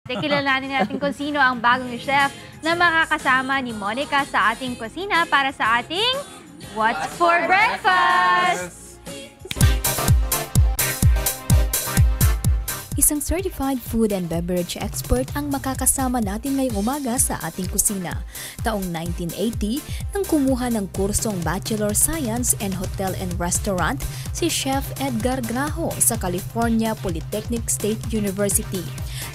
Kilalanin natin kung sino ang bagong chef na makakasama ni Monica sa ating kusina para sa ating What's for Breakfast? Isang certified food and beverage expert ang makakasama natin ngayong umaga sa ating kusina. Taong 1980, nang kumuha ng kursong Bachelor Science in Hotel and Restaurant si Chef Edgar Grajo sa California Polytechnic State University.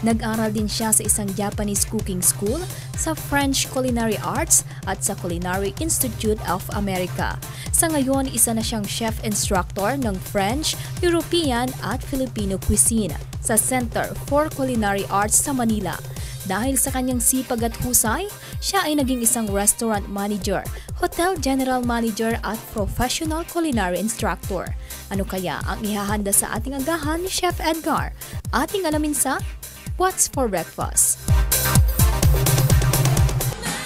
Nag-aral din siya sa isang Japanese cooking school, sa French Culinary Arts at sa Culinary Institute of America. Sa ngayon, isa na siyang chef instructor ng French, European at Filipino cuisine sa Center for Culinary Arts sa Manila. Dahil sa kanyang sipag at husay, siya ay naging isang restaurant manager, hotel general manager at professional culinary instructor. Ano kaya ang ihahanda sa ating agahan ni Chef Edgar? Ating alamin sa What's for Breakfast?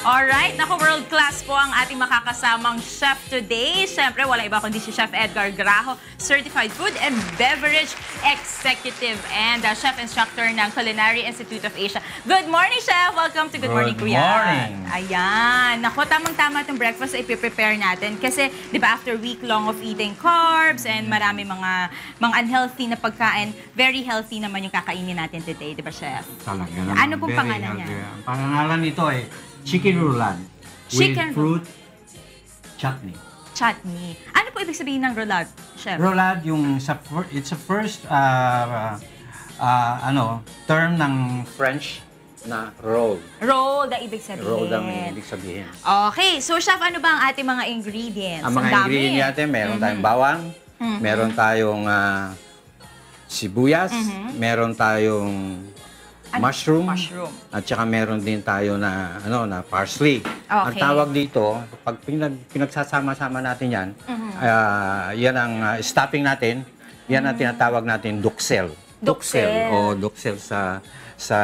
Alright, naku, world class po ang ating makakasamang chef today. Siyempre, walang iba kundi si Chef Edgar Grajo, Certified Food and Beverage Executive and Chef Instructor ng Culinary Institute of Asia. Good morning, Chef! Welcome to Good Morning, Kuya. Good morning! Ayan. Naku, tamang-tama itong breakfast na ipiprepare natin. Kasi, di ba, after week-long of eating carbs and marami mga unhealthy na pagkain, very healthy naman yung kakainin natin today, di ba, Chef? Talaga naman. Ano pong pangalan niya? Ang pangalan nito ay chicken roulade with fruit chutney. Chutney. Ano po ibig sabihin ng roulade, Chef? Roulade, it's a first term ng French na roll. Roll na ibig sabihin. Roll ang ibig sabihin. Okay. So, Chef, ano ba ang ating mga ingredients? Ang mga ingredients natin, meron tayong bawang, meron tayong sibuyas, meron tayong mushroom, at saka meron din tayo na parsley. Okay. Ang tawag dito, pag pinagsasama-sama natin yan, yan ang stuffing natin, yan ang tinatawag natin duxelle. Duxelle. O duxelle sa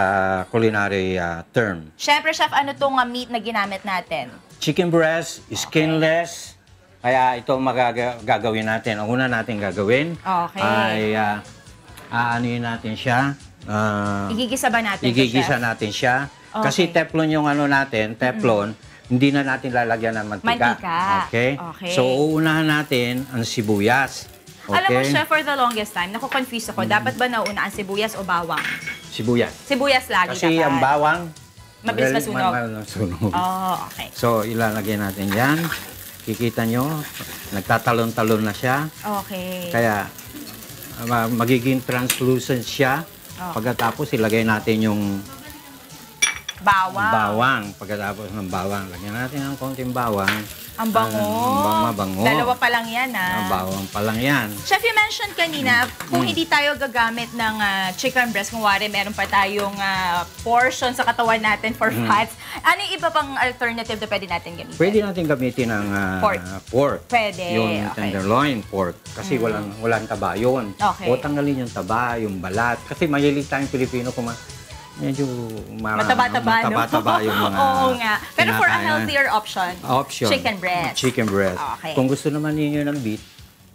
culinary term. Siyempre, Chef, ano tong meat na ginamit natin? Chicken breast, skinless, kaya ito gagawin natin. Ang una natin gagawin ay aanuin natin siya. Igigisa ba natin Igigisa natin siya. Okay. Kasi teflon yung teflon, hindi na natin lalagyan ng mantika. Okay? So, uunahan natin ang sibuyas. Okay? Alam mo, Chef, for the longest time, naku-confuse ako. Dapat ba nauna ang sibuyas o bawang? Sibuyas. Sibuyas lagi kasi dapat. Ang bawang, mabilis masunog. Masunog. Okay. So, ilalagay natin yan. Kikita nyo, nagtatalon-talon na siya. Okay. Kaya, magiging translucent siya. Pagkatapos, ilagay natin yung bawang. Pagkatapos ng bawang, lagyan natin ng konting bawang. Ang bango. Mabango. Dalawa pa lang yan, Bawang pa lang yan. Chef, you mentioned kanina, kung hindi tayo gagamit ng chicken breast, kung wari, meron pa tayong portion sa katawan natin for fats. Ano yung iba pang alternative na pwede natin gamitin? Pwede natin gamitin ng pork. Pwede. Yung tenderloin pork. Kasi walang taba yun. Okay. O tanggalin yung taba, yung balat. Kasi mahilig tayong Pilipino kung medyo mataba-taba yung mga Oo nga. Pero for a healthier option, chicken breast. Chicken breast. Okay. Kung gusto naman ninyo ng beef,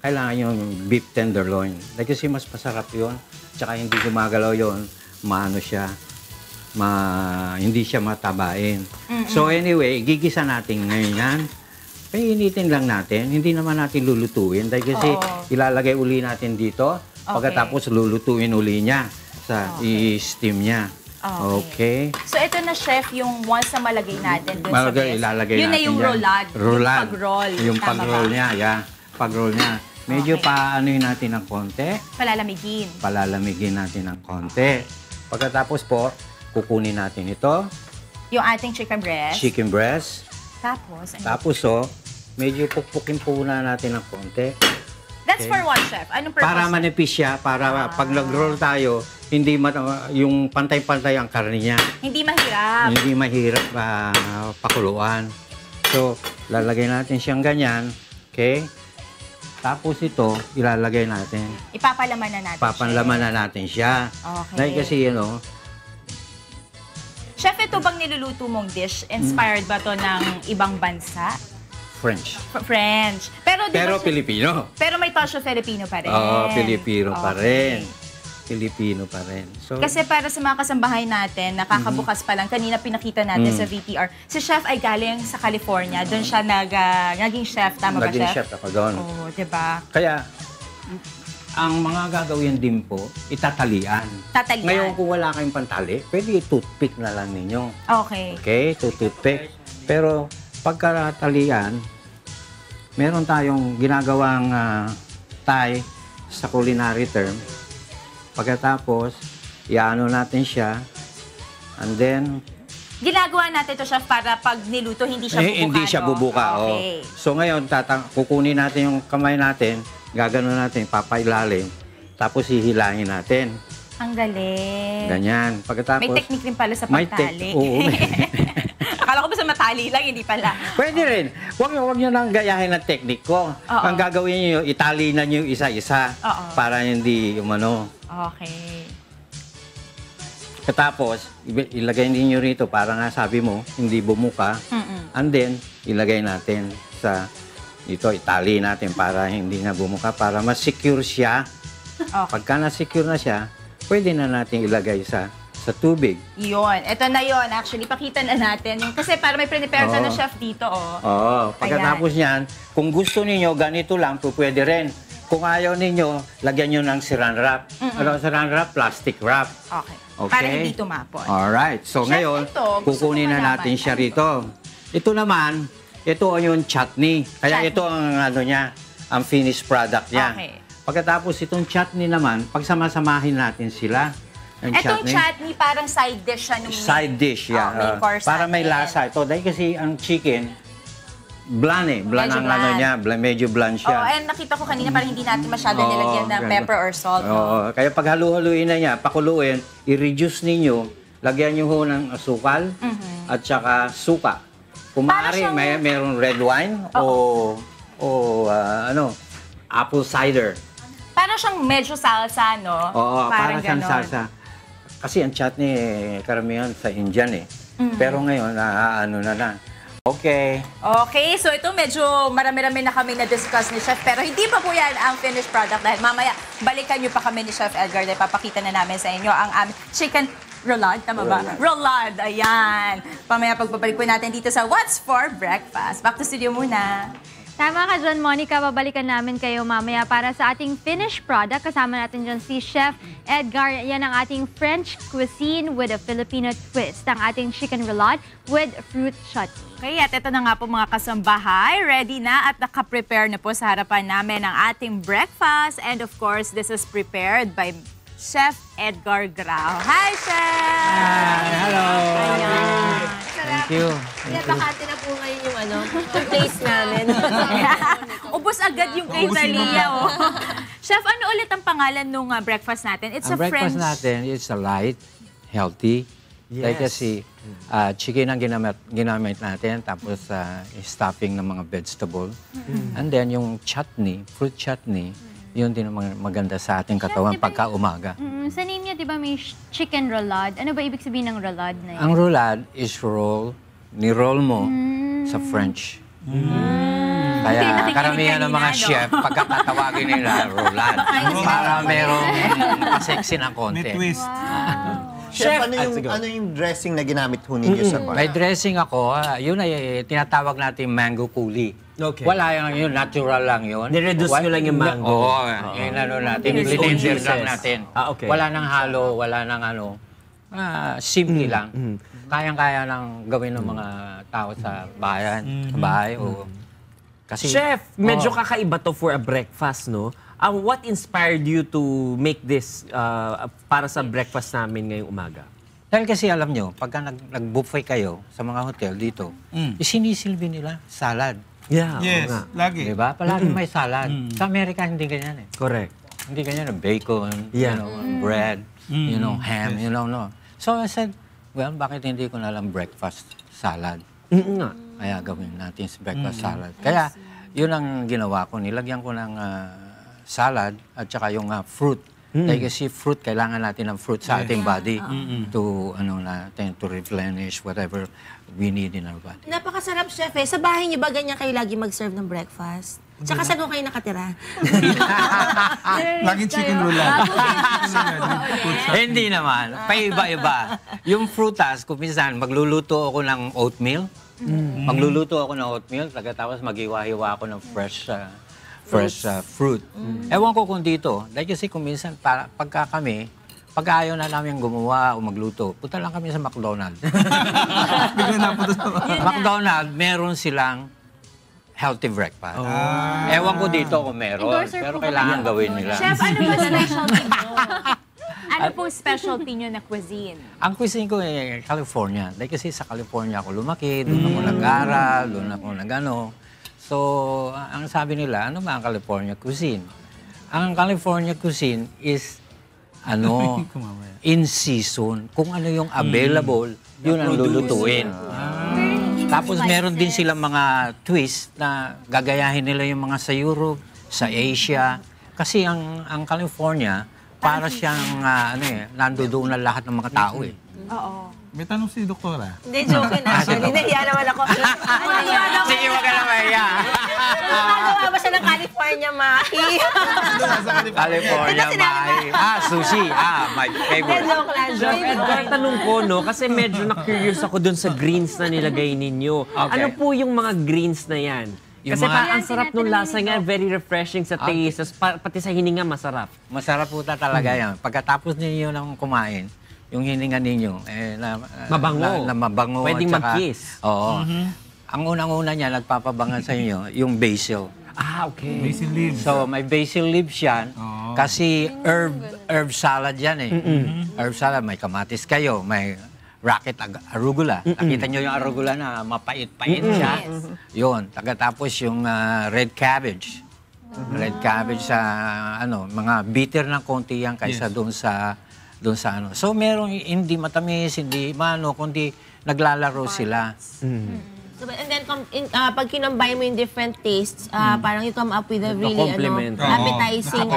kailangan yung beef tenderloin. Kasi mas masarap yun. Tsaka hindi gumagalaw yun, hindi siya matabain. So anyway, gigisa natin ngayon yan. Painitin lang natin. Hindi naman natin lulutuin. Dahil kasi ilalagay uli natin dito. Pagkatapos lulutuin uli niya sa i-steam niya. Okay. So, ito na, Chef, yung once na malagay natin dun sa breast. Ilalagay yun natin na yung roulade. Roulade. Yung pag-roll. Yung pag-roll niya, pag-roll niya. Medyo paanoyin natin ng konti. Palalamigin. Palamigin natin ng konti. Pagkatapos po, kukunin natin ito. Yung ating chicken breast. Chicken breast. Tapos, medyo pukpukin po na natin ng konti. That's for what, Chef? Anong purpose? Para manipis siya, para pag nag-roll tayo, hindi yung pantay-pantay ang karne niya. Hindi mahirap. Hindi mahirap pakuluan. So, lalagay natin siyang ganyan. Okay? Tapos ito, ilalagay natin. Ipapalaman na natin Papalaman na natin siya. Okay. Dahil kasi, Chef, ito bang niluluto mong dish? Inspired ba to ng ibang bansa? French. French. Pero Filipino. Pero may touch of Filipino pa rin. Oo, Filipino pa rin. Pilipino pa rin. So, Kasi para sa mga kasambahay natin, nakakabukas pa lang, kanina pinakita natin sa VTR, si Chef ay galing sa California. Doon siya naging chef. Tama ba, naging Chef? chef ako doon. Oo, diba? Kaya, ang mga gagawin din po, itatalian. Tatalian. Ngayon, kung wala kayong pantali, pwede i-toothpick na lang ninyo. Okay. Okay? Toothpick. Pero, pagkatalian, meron tayong ginagawang Thai sa culinary term. Pagkatapos, iano natin siya, and then, Ginagawa natin ito, Chef, para pag niluto, hindi siya bubuka, hindi siya no? bubuka. Okay. So ngayon, kukunin natin yung kamay natin, gaganon natin, papailalim, tapos hihilahin natin. Ang galing. Ganyan. Pagkatapos, May technique rin pala sa may pagtali. Oo. Akala ko ba sa matali lang, hindi pala. Pwede rin. Huwag nyo nang gayahin ng technique ko. Oo. Ang gagawin nyo, itali na nyo isa-isa Oo. para hindi umano. Okay. Katapos, ilagay niyo rito para nga sabi mo, hindi bumuka. And then, ilagay natin sa dito, itali natin para hindi na bumuka, para mas secure siya. Okay. Pagka na-secure na siya, pwede na natin ilagay sa tubig. Yun. Ito na yun. Actually, pakita na natin. Kasi para may prepare na chef dito, oh. Oo. Pagkatapos niyan, kung gusto niyo ganito lang, pwede rin. Kung ayaw ninyo, lagyan nyo ng saran wrap. Ano saran wrap? Plastic wrap. Okay. Okay. Para hindi tumapon. Alright. So Chef, ngayon, ito, gusto kukunin ko na malaman. natin siya rito. Ito naman, ito yung chutney. Kaya Chutney. ito ang ano niya, ang finished product niya. Okay. Pagkatapos itong chutney naman, pagsama-samahin natin sila. Ang Itong chutney, parang side dish siya nung Side dish, yeah. main course para may natin. lasa ito. Dahil kasi ang chicken, bland eh. Bland Medyo ang ano bland. niya, medyo bland siya. Oh, and nakita ko kanina parang hindi natin masyado Oo, nilagyan ng ganun. pepper or salt. Oo, kaya pag halu-haluin na niya, pakuluin, i-reduce ninyo, lagyan niyo ho ng asukal at saka suka. Kung Para maaari, siyang- mayroong red wine o apple cider. Parang siyang medyo salsa, no? Oo, para siyang ganon. salsa. Kasi ang chutney, karamihan sa Indian eh. Pero ngayon, ano na lang. Okay. Okay, so ito medyo marami-rami na kami na-discuss ni Chef, pero hindi pa po yan ang finished product dahil mamaya balikan niyo pa kami ni Chef Edgar dahil papakita na namin sa inyo ang aming chicken roulade, tama ba? Roulade, ayan. Pamaya pagbabalik po natin dito sa What's for Breakfast. Back to studio muna. Tama ka dyan, Monica. Babalikan namin kayo mamaya para sa ating finished product. Kasama natin dyan si Chef Edgar. Yan ang ating French cuisine with a Filipino twist. Ang ating chicken roulade with fruit chutney. Okay, at ito na nga po mga kasambahay. Ready na at nakaprepare na po sa harapan namin ang ating breakfast. And of course, this is prepared by Chef Edgar Grao. Hi, Chef! Hi, hello. Thank you. Bakante na po ngayon yung yung place namin. Ubus agad yung kay Zalia, oh. Chef, ano ulit ang pangalan nung breakfast natin? It's Ang a breakfast French... natin is a light, healthy. Dahil kasi chicken ang ginamit natin, tapos stuffing ng mga vegetable. And then yung chutney, fruit chutney, yun din ang maganda sa ating katawan Chef, di ba pagka umaga. Sa name niya, di ba may chicken roulade? Ano ba ibig sabihin ng roulade na yun? Ang roulade is roll, ni-roll mo sa French. Kaya nakikinig karamihan ng mga kanina, no? chef, pagkatatawagin nila, roulade. Para merong sexy na konti. May twist. Chef, ano yung dressing na ginamit ho ninyo sa bar? May dressing ako, yun ay tinatawag natin mango coulis. Okay. Wala yun, natural lang yun. Nireduce nyo lang yung mango. Oo, yun ano natin, In its own blender lang juices. natin. Okay. Wala nang halo, wala nang ano. Simple lang. Kayang-kaya nang gawin ng mga tao sa bayan, sa bahay. Kasi, Chef, medyo kakaiba to for a breakfast, no? What inspired you to make this para sa breakfast namin ngayong umaga? dahil kasi alam nyo, pagka nag-buffet kayo sa mga hotel dito, isinisilbi nila salad. Yeah, Yes, oo nga. lagi. Diba? Palagi may salad. Sa Amerika, hindi ganyan eh. Correct. Hindi ganyan, bacon, Yeah. bread, ham, no. So I said, well, bakit hindi ko na lang breakfast salad? Nga. Kaya gawin natin sa breakfast salad. Kaya yun ang ginawa ko. Nilagyan ko ng salad at saka yung fruit. Dahil kasi fruit, kailangan natin ng fruit sa ating body to to replenish whatever we need in our body. Napakasarap, chef eh. Sa bahay niyo ba ganyan kayo lagi mag-serve ng breakfast? Tsaka saan kayo nakatira? Laging chicken roulade. Hindi naman. Paiba-iba. Yung frutas, kung minsan, magluluto ako ng oatmeal. Magluluto ako ng oatmeal, tapos maghiwa-hiwa ako ng fresh fruit. Ewan ko kung dito. Dahil kasi kung minsan, pagka ayaw na namin gumawa o magluto, punta lang kami sa McDonald's. McDonald's, meron silang healthy breakfast. Ewan ko dito kung meron, Endorser pero po kailangan ba gawin nila. Chef, ano ba specialty mo? Ano pong specialty nyo na cuisine? Ang cuisine ko California. Dahil kasi sa California ako lumaki, doon ako nag-aral, doon ako nag-ano. So, ang sabi nila, ano ba ang California cuisine? Ang California cuisine is in season. Kung ano yung available, yun ang lulutuin. Tapos meron din silang mga twist na gagayahin nila yung mga sa Europe, sa Asia. Kasi ang California, para siyang nandoon na lahat ng mga tao eh. Oo. May tanong si Doktora. Hindi, joke na. Nahiya naman ako. Sige, wag ka na mahiya. Nagawa ba siya ng California, Maki? California, Mahi. Sushi. My favorite. Joke lang. Chef Edgar, tanong ko, no? Kasi medyo na-curious ako dun sa greens na nilagay ninyo. Okay. Ano po yung mga greens na yan? Yung Kasi mga- ang sarap nung lasa nga, very refreshing sa taste, pati sa hininga masarap. Masarap po talaga yan. Pagkatapos ninyo nang kumain, yung hininga ninyo, Mabango. na mabango. Pwedeng at saka- mag-kiss. Oo. Ang unang-una niya, nagpapabangan sa inyo, yung basil. Okay. Basil leaves. So, may basil leaves yan. Kasi herb salad yan eh. Herb salad, may kamatis kayo, may rocket arugula. Nakita nyo yung arugula na mapait-pait siya. Yun. Tapos yung red cabbage. Red cabbage sa mga bitter ng konti yan kaysa doon sa ano. So merong hindi matamis, hindi kundi naglalaro sila. So, and then, pag kinombine mo yung different tastes, parang you come up with a really complement. appetizing.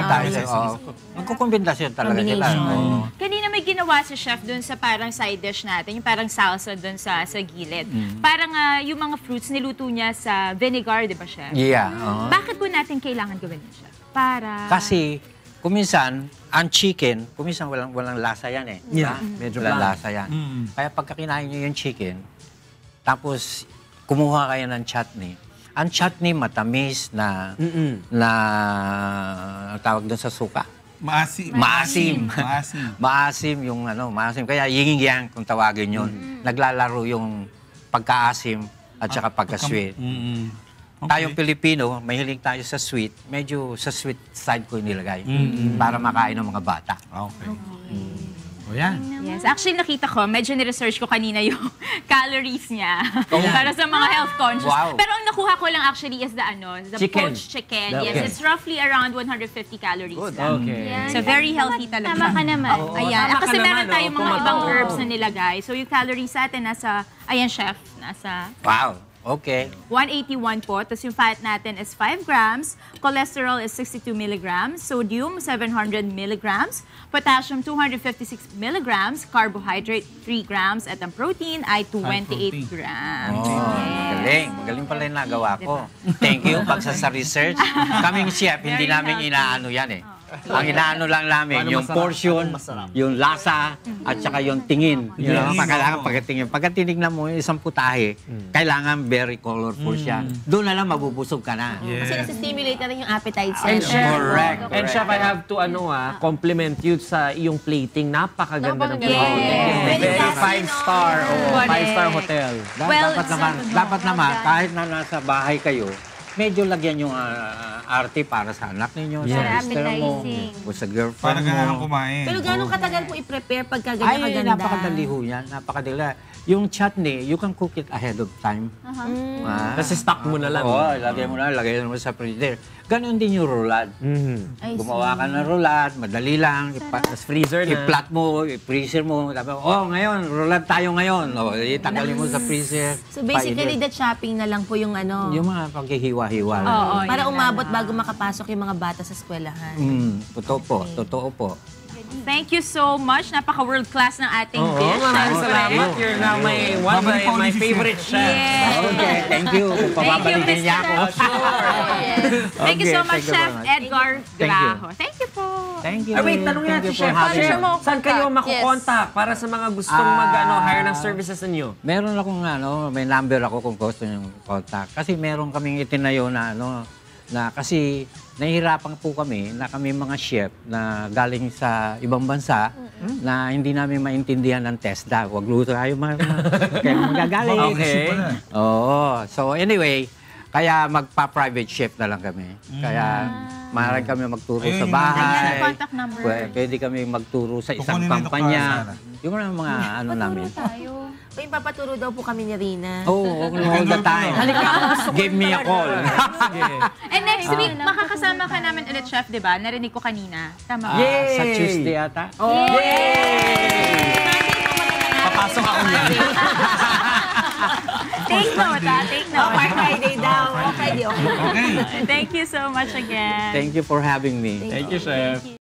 Magkukombinasyon talaga sila. Oo. Kanina may ginawa si chef dun sa parang side dish natin, yung parang salsa dun sa gilid. Parang yung mga fruits niluto niya sa vinegar, di ba, chef? Yeah. oo. Bakit po natin kailangan gawin yun, chef? Para... Kasi, kuminsan, ang chicken, kuminsan walang lasa yan eh. Yeah, Medyo medyo walang bland. lasa yan. Kaya pagka kinain nyo yung chicken, tapos kumuha kayo ng chutney. Ang chutney matamis na tawag doon sa suka. Maasim. Maasim yung maasim. Kaya yin-yang kung tawagin yun. Naglalaro yung pagkaasim at saka pagka-sweet. Tayong Pilipino, mahilig tayo sa sweet. Medyo sa sweet side ko nilagay para makain ng mga bata. Okay. O yan. Yes. Actually, nakita ko, medyo ni-research ko kanina yung calories niya para sa mga health conscious. Wow. Pero ang nakuha ko lang actually is the Chicken. poached chicken. Okay. Yes, it's roughly around 150 calories lang. Okay. So very healthy talaga. Tama ka naman. Ayan. tama ka Kasi meron naman, tayong mga pumatak. ibang herbs na nilagay. So yung calories sa atin nasa, ayan chef, nasa Wow. Okay. 181 po. Tapos yung fat natin is 5 grams. Cholesterol is 62 milligrams. Sodium, 700 milligrams. Potassium, 256 milligrams. Carbohydrate, 3 grams. At ang protein ay 28 protein. grams. Magaling. Magaling pala yung nagawa ko. Thank you pag sa research. Kaming chef, hindi namin inaano yan eh. Ang inaano lang namin, yung portion, yung lasa, at saka yung tingin. Yung kailangan pagkatingin. Pagka tinignan mo yung isang putahe, kailangan very colorful siya. Doon na lang mabubusog ka na. Kasi nasi-stimulate na rin yung appetite And center. chef, Correct. And chef, I have to compliment you sa iyong plating. Napakaganda ng Napakaganda. plating. Very Very classy, 5-star. Correct. 5-star hotel. Well, Dapat naman, kahit na nasa bahay kayo, medyo lagyan yung arte para sa anak ninyo, sa Para sister mo, appetizing. o sa Para girlfriend ganun mo. kumain. Pero gano'ng katagal mo i-prepare pagka ganyan Ay, kaganda? napakadali ho yan. Napakadali. Yung chutney, you can cook it ahead of time. Kasi stock mo na lang. Oo, lagay mo na sa freezer. Ganon din yung roulade. I Gumawa ka ng roulade, madali lang. Tapos freezer na. I-flat mo, i-freezer mo. Tapos, ngayon, roulade tayo ngayon. Itagalin mo sa freezer. So basically, painit. the shopping na lang po yung ano. Yung mga paghihiwa-hiwa. Oo, para yun umabot na lang. bago makapasok yung mga bata sa eskwelahan. Totoo po, totoo po. Thank you so much. Napaka-world class ng ating Oo, dish. maraming Syempre. salamat. You're now Babalik pa my ulit si favorite Chef. chef. Yes. Okay, thank you. Kung pababalikin niya ako. Thank you so Okay, much, thank you Chef very much. Edgar Thank you. Graho. Thank you po. Thank you. Wait, tanongin Thank natin, you for Chef. having Chef, me. saan kayo Yes. makukontak para sa mga gustong hire ng services ninyo? Meron akong may number ako kung gusto nyo contact. Kasi meron kaming itinayo na kasi nahihirapan po kami na kami mga chef na galing sa ibang bansa na hindi namin maintindihan ng TESDA. Huwag luto tayo kaya magagaling. Okay. Oo. So anyway, kaya magpa-private chef na lang kami. Kaya maaari kami magturo Ayun, sa yung bahay. contact number. Pwede kami magturo sa isang Kukunin na ito para kampanya. Sara. Yung mga namin. May papaturo daw po kami ni Rina. Oh, all the time. Give me a call. And next week, makakasama ka namin ulit, Chef, di ba? Narinig ko kanina. Tama ba? Yay! Sa Tuesday ata. Papasok ako niyan. Take note, ha? Take note. Friday daw. Friday, okay. Okay. Thank you so much again. Thank you for having me. Thank you, Chef.